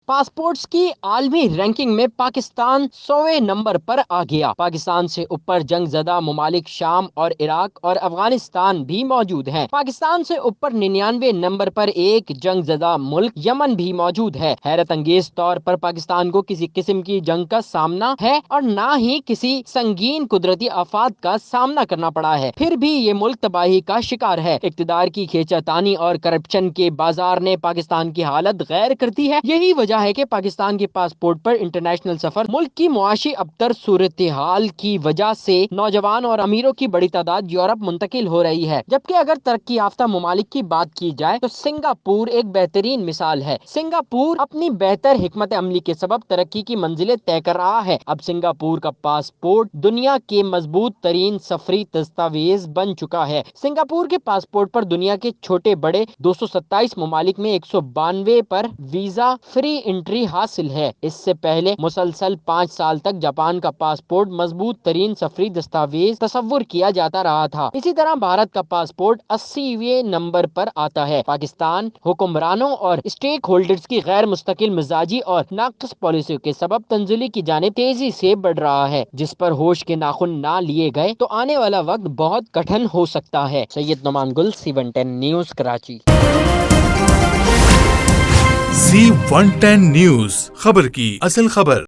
Passports کی عالمی ranking میں پاکستان 100ویں نمبر پر آ گیا۔ پاکستان سے اوپر جنگ زدہ ممالک شام اور عراق اور افغانستان بھی موجود ہیں۔ پاکستان سے اوپر 99ویں نمبر پر ایک جنگ زدہ ملک یمن بھی موجود ہے۔ حیرت انگیز طور پر پاکستان کو کسی قسم کی جنگ کا سامنا ہے اور نہ ہی کسی سنگین قدرتی آفات کا سامنا کرنا پڑا ہے، پھر بھی یہ ملک تباہی کا شکار ہے۔ اقتدار کی کھینچا تانی اور کرپشن کے بازار نے پاکستان کی حالت غیر کر دی ہے۔ یہی وجہ ہے کہ پاکستان کے پاسپورٹ پر انٹرنیشنل سفر، ملک کی معاشی ابتر صورتحال کی وجہ سے نوجوان اور امیروں کی بڑی تعداد یورپ منتقل ہو رہی ہے، جبکہ اگر ترقی یافتہ ممالک کی بات کی جائے تو سنگاپور ایک بہترین مثال ہے۔ سنگاپور اپنی بہتر حکمت عملی کے سبب ترقی کی منزلیں طے کر رہا ہے۔ اب سنگاپور کا پاسپورٹ دنیا کے مضبوط ترین سفری دستاویز بن چکا ہے۔ سنگاپور کے پاسپورٹ پر دنیا کے چھوٹے بڑے 227 ممالک میں 192 پر ویزا فری انٹری حاصل ہے۔ اس سے پہلے مسلسل 5 سال تک جاپان کا پاسپورٹ مضبوط ترین سفری دستاویز تصور کیا جاتا رہا تھا۔ اسی طرح بھارت کا پاسپورٹ 80ویں نمبر پر آتا ہے۔ پاکستان حکمرانوں اور اسٹیک ہولڈرز کی غیر مستقل مزاجی اور ناقص پالیسیوں کے سبب تنزلی کی جانب تیزی سے بڑھ رہا ہے، جس پر ہوش کے ناخن نہ لیے گئے تو آنے والا وقت بہت کٹھن ہو سکتا ہے۔ سید نعمان گل، C110 news, Karachi. C110 news, خبر کی اصل خبر۔